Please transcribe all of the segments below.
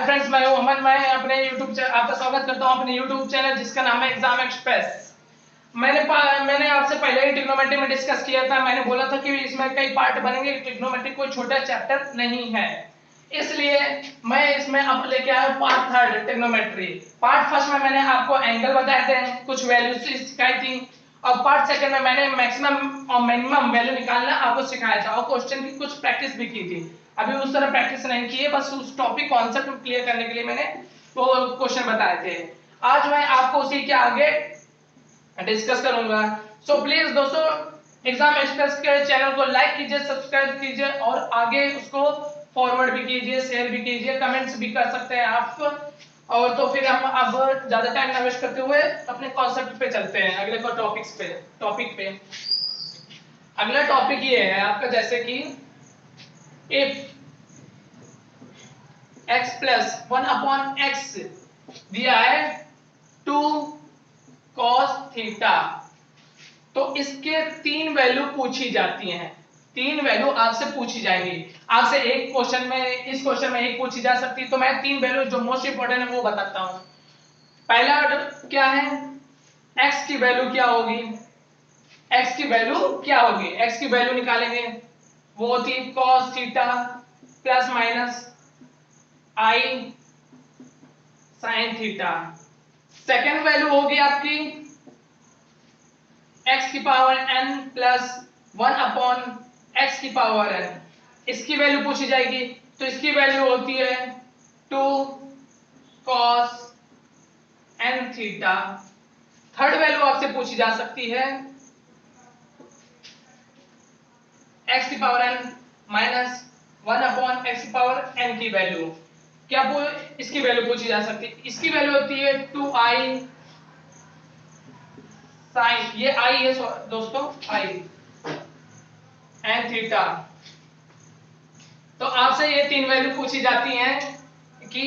Friends, मैं हूं अमन। मैं अपने YouTube चैनल आपका स्वागत करता हूं अपने YouTube चैनल जिसका नाम है एग्जाम एक्सप्रेस। मैंने आपसे पहले ही ट्रिग्नोमेट्री में डिस्कस किया था। मैंने बोला था कि इसमें कई पार्ट बनेंगे, ट्रिग्नोमेट्री कोई छोटा चैप्टर नहीं है, इसलिए मैं इसमें अब लेके आया part third trigonometry. Part first में मैंने आपको एंगल बताए थे, कुछ वैल्यूज सिखाई थी, और पार्ट सेकंड में मैंने मैक्सिमम और मिनिमम वैल्यू निकालना आपको सिखाया था और क्वेश्चन की कुछ प्रैक्टिस भी की थी। अभी उस तरह प्रैक्टिस नहीं की है, बस उस टॉपिक कॉन्सेप्ट को क्लियर करने के लिए मैंने वो क्वेश्चन बताए थे। आज मैं आपको उसी के आगे डिस्कस करूंगा। सो प्लीज दोस्तों, एग्जाम एक्सप्रेस के चैनल को लाइक कीजिए, सब्सक्राइब कीजिए और आगे उसको फॉरवर्ड भी कीजिए, शेयर भी कीजिए, कमेंट्स भी कर सकते हैं आप। और तो फिर हम अब ज्यादा टाइम ना वेस्ट करते हुए अपने कॉन्सेप्ट पे चलते हैं, अगले को टॉपिक पे। अगला टॉपिक ये है आपका, जैसे कि इफ x प्लस 1/x दिया है 2 cos थीटा, तो इसके तीन वैल्यू पूछी जाती हैं। तीन वैल्यू आपसे पूछी जाएंगी। आपसे एक क्वेश्चन में, इस क्वेश्चन में एक पूछी जा सकती है, तो मैं तीन वैल्यू जो मोस्ट इंपोर्टेंट है वो बताता हूं। पहला क्या है, x की वैल्यू क्या होगी, x की वैल्यू क्या होगी, x की वैल्यू निकालेंगे, वो होती है cos theta plus minus i sin theta. Second value होगी आपकी x की पावर n प्लस 1/x की पावर n, इसकी वैल्यू पूछी जाएगी, तो इसकी वैल्यू होती है 2 cos n theta. Third value आपसे पूछी जा सकती है x की पावर n माइनस 1/x की पावर n की वैल्यू। क्या इसकी वैल्यू पूछी जा सकती है, इसकी वैल्यू होती है 2i साइन, ये i है दोस्तों, i n थीटा। तो आपसे ये तीन वैल्यू पूछी जाती हैं कि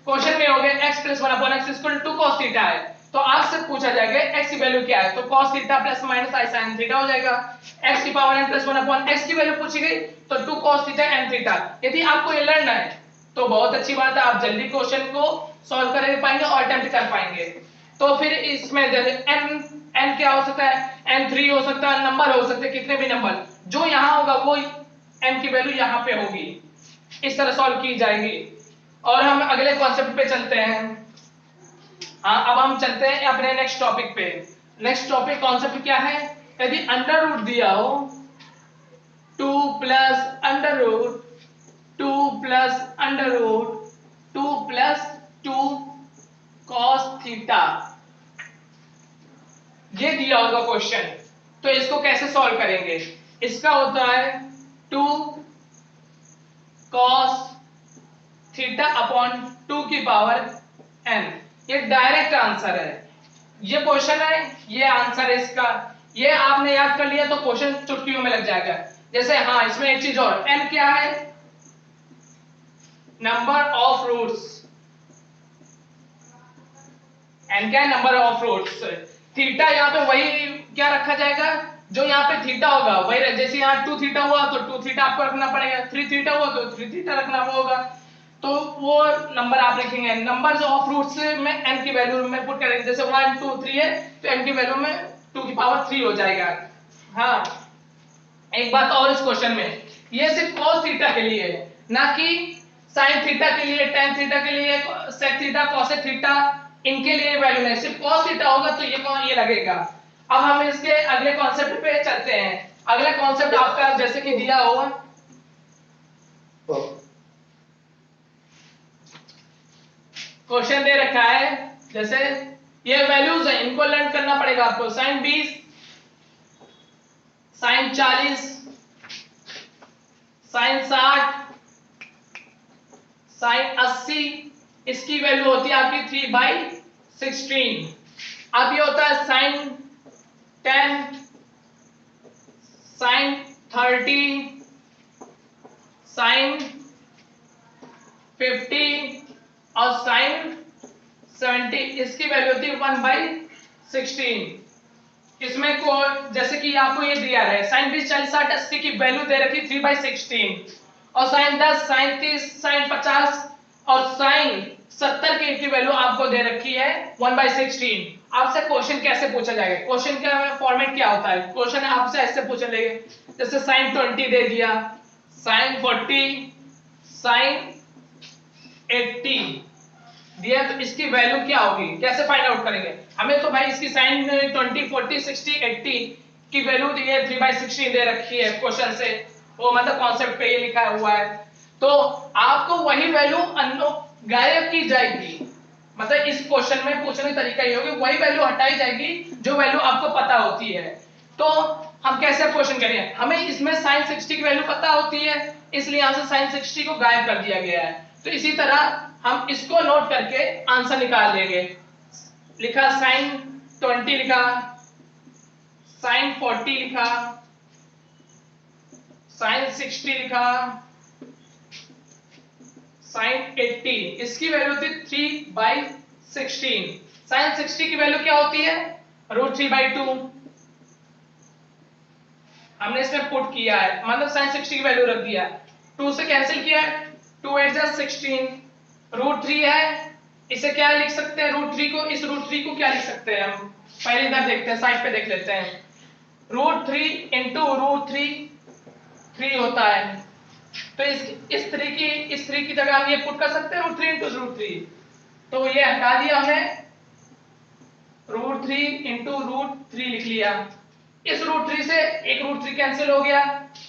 क्वेश्चन में हो गया x plus 1/x equal to cos theta है, तो आपसे पूछा जाएगा x की वैल्यू क्या है, तो cos theta plus minus i sin theta हो जाएगा। x की पावर n प्लस 1/x की वैल्यू पूछी गई, तो 2 cos थीटा n थीटा। यदि आपको ये लर्न है तो बहुत अच्छी बात है, आप जल्दी क्वेश्चन को सॉल्व कर पाएंगे और अटेम्प्ट कर पाएंगे। तो फिर इसमें n क्या हो सकता है, n3 हो सकता है, नंबर हो सकते हैं कितने भी नंबर, जो यहां होगा वो n की वैल्यू यहां पे होगी, इस तरह सॉल्व की जाएगी। और हम अगले कॉन्सेप्ट पे चलते हैं। हाँ, अब हम चलते हैं अपने नेक्स्ट टॉपिक पे। नेक्स्ट टॉपिक कॉन्सेप्ट क्या है, यदि अंडर रूट दिया हो 2 plus under root 2 plus under root 2 plus 2 cos theta, ये दिया होगा क्वेश्चन, तो इसको कैसे सॉल्व करेंगे। इसका होता है 2 cos थीटा अपॉन 2 की पावर n, ये डायरेक्ट आंसर है। ये क्वेश्चन है, ये आंसर है इसका। ये आपने याद कर लिया तो क्वेश्चन चुटकियों में लग जाएगा। जैसे हाँ, इसमें एक चीज और, n क्या है, नंबर ऑफ रूट्स, n क्या है, नंबर ऑफ रूट्स। थीटा यहाँ पे वही क्या रखा जाएगा, जो यहाँ पे थीटा होगा वही, जैसे यहाँ 2 थीटा हुआ तो 2 थीटा आपको रखना पड़ेगा, 3 थीटा हुआ तो 3 थीटा रखना होगा, तो वो नंबर आप लिखेंगे। नंबर्स ऑफ रूट्स में n की वैल्यू में पुट करेंगे, जैसे 1 2 3 है तो n की वैल्यू में 2 की पावर 3 हो जाएगा। हाँ, एक बात और इस क्वेश्चन में, ये सिर्फ cos थीटा के लिए है, ना कि sin थीटा के लिए, tan थीटा के लिए, sec थीटा, cosec थीटा, इनके लिए वैल्यू नहीं, सिर्फ cos थीटा होगा तो ये लगेगा। अब हम इसके अगले कॉन्सेप्ट पे चलते हैं। अगला कॉन्सेप्ट आपका जैसे कि दिया होगा, क्वेश्चन दे रखा है, जैसे ये वैल्यूज है, इनको लर्न करना पड़ेगा आपको। sin 20, sin 40, sin 60, sin 80, इसकी वैल्यू होती है आपकी 3/16। अब ये होता है sin 10, sin 30, sin 50 और sin 70, इसकी वैल्यू होती है 1/16। इसमें को जैसे कि आपको ये दिया है sin 20 40 60 80 की वैल्यू दे रखी 3/16, और sin 10 sin 30 sin 50 और साइन 70 की वैल्यू आपको दे रखी है 1/16। आपसे क्वेश्चन कैसे पूछा जाएगा, क्वेश्चन का फॉर्मेट क्या होता है, क्वेश्चन आपसे ऐसे पूछ लेंगे जैसे साइन 20 दे दिया, साइन 40, साइन 80 दिया, तो इसकी वैल्यू क्या होगी, कैसे फाइंड आउट करेंगे। हमें तो भाई इसकी साइन 20, 40, 60, 80 की वैल्यू दी है 3/16 दे रखी है क्वेश्चन से, वो मतलब कॉन्सेप्ट पे ये लिखा हुआ है। तो आपको वही वैल्यू गायब की जाएगी, मतलब इस क्वेश्चन में पूछने का तरीका ये होगी, वही वैल्यू हटाई जाएगी जो वैल्यू आपको पता होती है। तो हम कैसे क्वेश्चन करेंगे, हमें इसमें साइन 60 की वैल्यू पता होती है, इसलिए यहां से साइन 60 को गायब कर दिया गया है। तो इसी तरह हम इसको नोट करके आंसर निकाल लेंगे। लिखा साइन 20 लिखा, साइन 40 लिखा, साइन 60 लिखा, साइन 80, इसकी वैल्यू थी 3/16। साइन 60 की वैल्यू क्या होती है, √3/2। हमने इसमें पुट किया है, मतलब साइन 60 की वैल्यू रख दिया, 2 से कैंसिल किया, 2 8 जा 16, √3 है, इसे क्या लिख सकते हैं, √3 को, इस √3 को क्या लिख सकते हैं हम, पहले इधर देखते हैं, साइड पे देख लेते हैं। √3 इंटू √3 3 होता है, तो इस 3 की जगह हम ये पुट कर सकते हैं √3 इंटू √3, तो ये हटा दिया हमने, √3 इंटू √3 लिख लिया। इस √3 से एक √3 कैंसिल हो गया,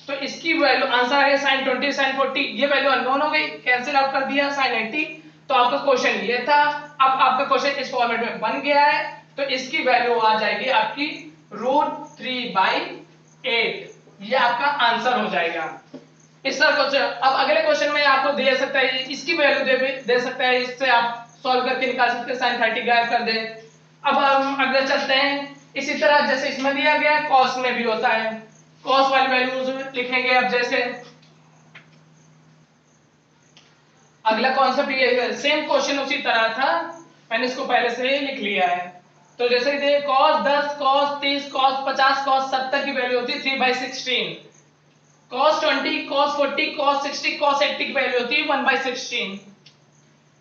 तो इसकी वैल्यू आंसर आ गया साइन 20, साइन 40, ये वैल्यू अननोन हो गई, कैंसिल आउट कर दिया साइन 80। तो आपका क्वेश्चन ये था। अब आपका क्वेश्चन इस फॉर्मेट में बन गया है, तो इसकी वैल्यू आ जाएगी आपकी √3/8, ये आपका आंसर हो जाएगा। इस तरह क्वेश्चन, अब अगले क्वेश्चन में आपको दे सकता है, इसकी वैल्यू दे सकता है, इससे आप सॉल्व करके निकाल सकते हैं, साइन 30 गायब कर दे। अब हम अगले चलते हैं, इसी तरह जैसे इसमें दिया गया कॉस में भी होता है, कॉस वाली वैल्यूज लिखेंगे। अब जैसे अगला कॉन्सेप्ट ये सेम क्वेश्चन उसी तरह था, मैंने इसको पहले से ही लिख लिया है। तो जैसे ये cos 10, cos 30, cos 50, cos 70 की वैल्यू होती है 3/16, cos 20, cos 40, cos 60, cos 80 की वैल्यू होती है 1/16,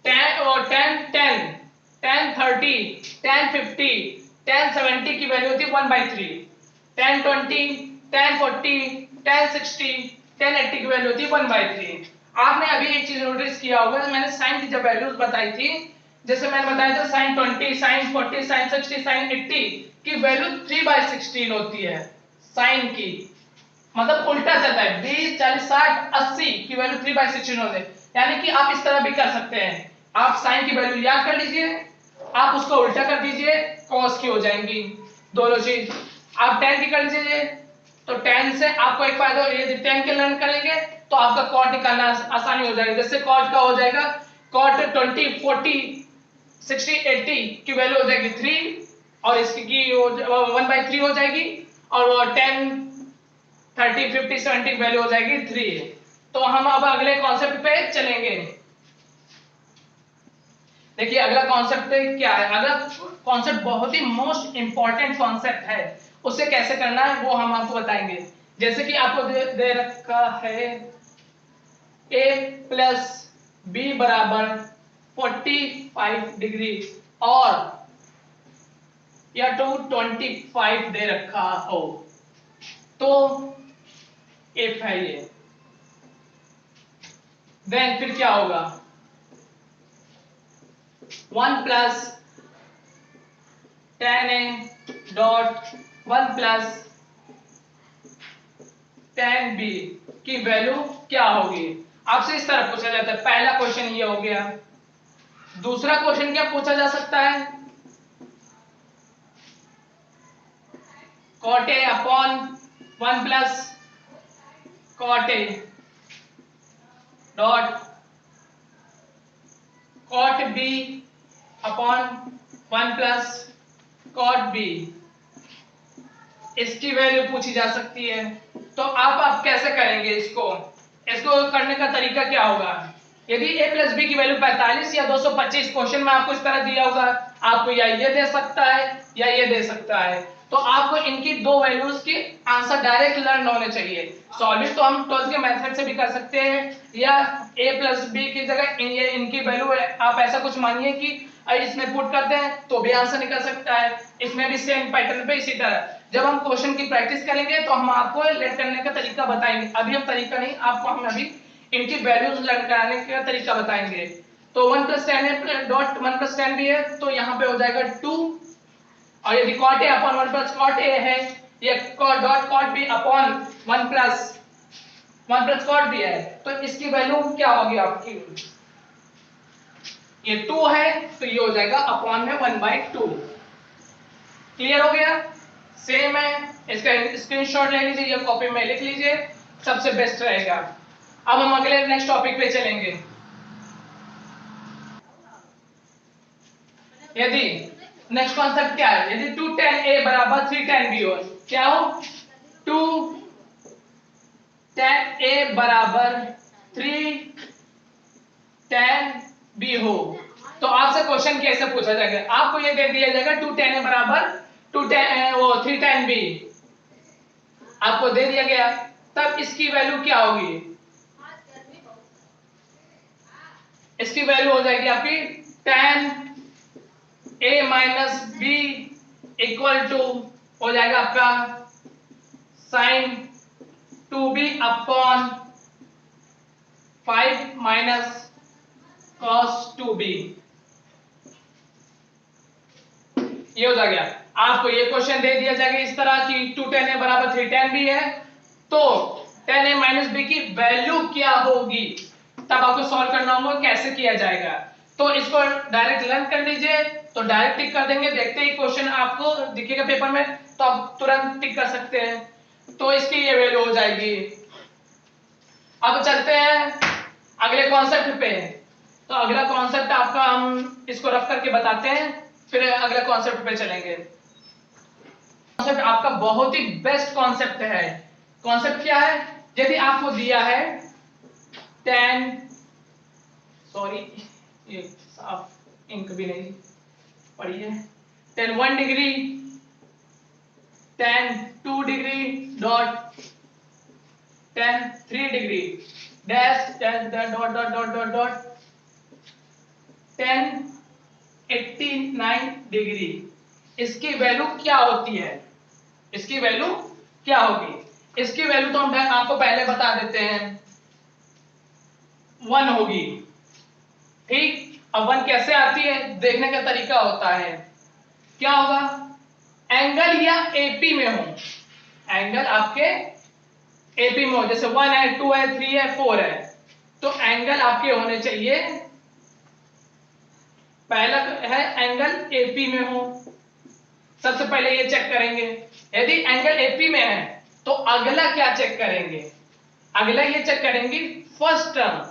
tan और tan 10, tan 30, tan 50, tan 70 की वैल्यू होती है 1/3, tan 20, tan 40, tan 60, tan 80 की वैल्यू होती है 1/3। आपने अभी एक चीज नोटिस किया होगा, मैंने साइन की जब वैल्यूज बताई थी, जैसे मैंने बताया था साइन 20, साइन 40, साइन 60, साइन 80 की वैल्यू 3/16 होती है, साइन की मतलब उल्टा चलता है, 20, 40, 60, 80 की वैल्यू 3/16 होते हैं। यानी कि आप इस तरह भी कर सकते हैं, आप साइन की वैल्यू याद कर लीजिए, आप उसको उल्टा कर दीजिए, कॉस की हो जाएंगी दोनों चीज। आप tan की कर लीजिए, तो tan से आपको एक फायदा, ये tan के लर्न करेंगे तो आपका cot निकालना आसानी हो जाएगी। जैसे cot का हो जाएगा, cot 20, 40, 60, 80 की वैल्यू हो जाएगी 3 और इसकी 1/3 हो जाएगी, और 10, 30, 50, 70 वैल्यू हो जाएगी 3। तो हम अब अगले कॉन्सेप्ट पे चलेंगे। देखिए अगला कॉन्सेप्ट क्या है, अगला कॉन्सेप्ट बहुत ही मोस्ट इंपॉर्टेंट कॉन्सेप्ट है, उसे कैसे करना है वो हम आपको बताएंगे। जैसे कि आपको दे रखा है a प्लस b बराबर 45 डिग्री और या 225 दे रखा हो, तो इफ है ये, देन फिर क्या होगा, 1 plus tan a dot 1 plus tan b की वैल्यू क्या होगी। आपसे इस तरह पूछा जाता है, पहला क्वेश्चन ये हो गया। दूसरा क्वेश्चन क्या पूछा जा सकता है, cot a upon 1 plus cot a dot cot b upon 1 plus cot b, इसकी वैल्यू पूछी जा सकती है। तो आप कैसे करेंगे इसको करने का तरीका क्या होगा, यदि a प्लस बी की वैल्यू 45 या 225 क्वेश्चन में आपको इस तरह दिया होगा, आपको या ये दे सकता है या ये दे सकता है, तो आपको इनकी दो वैल्यूज की आंसर डायरेक्ट लर्न होने चाहिए। सॉल्व तो हम 12th के मेथड से भी कर सकते हैं, या a प्लस बी की जगह ये इनकी वैल्यू है, आप ऐसा कुछ मानिए कि इसमें पुट करते हैं तो भी आंसर निकल सकता है। इसमें भी सेम पैटर्न पे इसी तरह जब हम क्वेश्चन की प्रैक्टिस करेंगे तो हम आपको लर्न करने का तरीका बताएंगे। अभी हम तरीका नहीं, आपको हम अभी इनकी वैल्यूज लर्न कराने का तरीका बताएंगे। तो 1 + 10 है डॉट 1 + 10 भी है तो यहाँ पे हो जाएगा 2, और यदि cot a upon 1 + cot a है, ये dot cot b upon 1 + cot b है, तो इसकी वैल्यू क्या होगी आपकी, ये 2 है तो ये हो जाएगा अपॉन में 1/2। क्लियर हो गया? सेम है, इसका स्क्रीनशॉट ले लीजिए या कॉपी में लिख लीजिए, सबसे बेस्ट रहेगा। अब हम अगले नेक्स्ट टॉपिक पे चलेंगे। यदि नेक्स्ट कॉन्सेप्ट क्या है, यदि 210a बराबर 310b हो, क्या हो 210a बराबर 310b हो, तो आपसे क्वेश्चन कैसे पूछा जाएगा, आपको ये दे दिया जाएगा 210a बराबर 310b आपको दे दिया गया, तब इसकी वैल्यू क्या होगी, इसकी वैल्यू हो जाएगी आपकी 10a minus b equal to हो जाएगा आपका sin 2b upon 5 minus cos 2b। ये हो जाएगा, आपको ये क्वेश्चन दे दिया जाएगा इस तरह कि 210a बराबर 310b है, तो 10a माइनस b की वैल्यू क्या होगी, तब आपको सॉल्व करना होगा कैसे किया जाएगा। तो इसको डायरेक्ट लर्न कर लीजिए, तो डायरेक्ट टिक कर देंगे, देखते ही क्वेश्चन आपको दिखेगा पेपर में तो आप तुरंत टिक कर सकते हैं। तो इसकी ये वैल्यू हो जाएगी। अब चलते हैं अगले कॉन्सेप्ट पे। तो अगला कॉन्सेप्ट आपका हम इसको रफ करके बताते हैं, फिर अगले कॉन्सेप्ट पे चलेंगे। कॉन्सेप्ट आपका बहुत ही बेस्ट कॉन्सेप्ट है। कॉन्सेप्ट क्या है, यदि आपको दिया है 10 सॉरी ये साफ इंक भी नहीं पड़ी है, 10 1 degree 10 2 degree dot 10 3 degree dash dash dot dot dot dot dot 10 89 degree, इसकी वैल्यू क्या होती है, इसकी वैल्यू क्या होगी, इसकी वैल्यू तो हम आपको पहले बता देते हैं 1 होगी। ठीक, अब 1 कैसे आती है देखने का तरीका होता है, क्या होगा, एंगल या एपी में हो, एंगल आपके एपी में हो, जैसे 1 है 2 है 3 है 4 है, तो एंगल आपके होने चाहिए, पहला है एंगल एपी में हो, सबसे पहले ये चेक करेंगे। यदि एंगल एपी में है तो अगला क्या चेक करेंगे, अगला ये चेक करेंगे फर्स्ट टर्म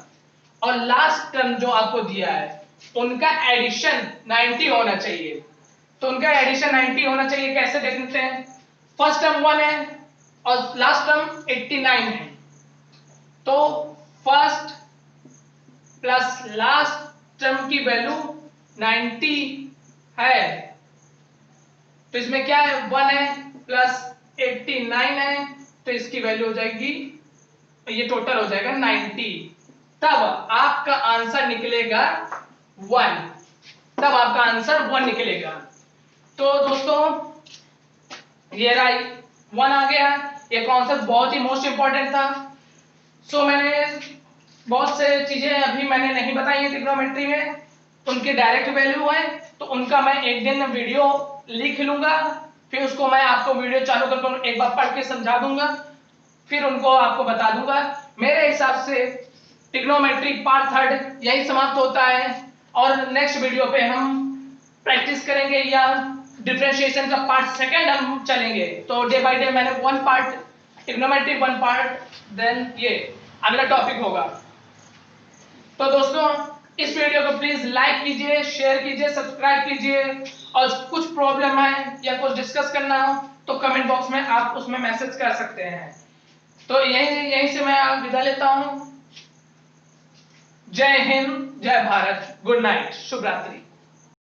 और लास्ट टर्म जो आपको दिया है उनका एडिशन 90 होना चाहिए। तो उनका एडिशन 90 होना चाहिए, कैसे देखते हैं, फर्स्ट टर्म 1 है और लास्ट टर्म 89 है, तो फर्स्ट प्लस लास्ट टर्म की वैल्यू 90 है, तो इसमें क्या है 1 है प्लस 89 है, तो इसकी वैल्यू हो जाएगी, ये टोटल हो जाएगा 90, तब आपका आंसर निकलेगा 1, तब आपका आंसर 1 निकलेगा। तो दोस्तों ये राइट 1 आ गया, ये कॉन्सेप्ट बहुत ही मोस्ट इंपॉर्टेंट था। सो मैंने बहुत से चीजें अभी मैंने नहीं बताई है ट्रिग्नोमेट्री में, उनकी डायरेक्ट वैल्यू है, तो उनका मैं एक दिन वीडियो लिख लूंगा, फिर उसको मैं आपको वीडियो चालू करके एक बार पढ़ के समझा दूंगा, फिर उनको आपको बता दूंगा। मेरे हिसाब से ट्रिग्नोमेट्री पार्ट 3 यही समाप्त होता है, और नेक्स्ट वीडियो पे हम प्रैक्टिस करेंगे या डिफरेंशिएशन का पार्ट 2 हम चलेंगे। तो डे बाय डे मैंने 1 पार्ट ट्रिग्नोमेट्री 1 पार्ट, देन ये अगला टॉपिक होगा। तो दोस्तों इस वीडियो को प्लीज लाइक कीजिए, शेयर कीजिए, सब्सक्राइब कीजिए, और कुछ प्रॉब्लम है या कुछ डिस्कस करना हो तो कमेंट बॉक्स में आप उसमें मैसेज कर सकते हैं। तो यहीं से मैं विदा लेता हूं। जय हिंद, जय भारत, गुड नाइट, शुभ रात्रि।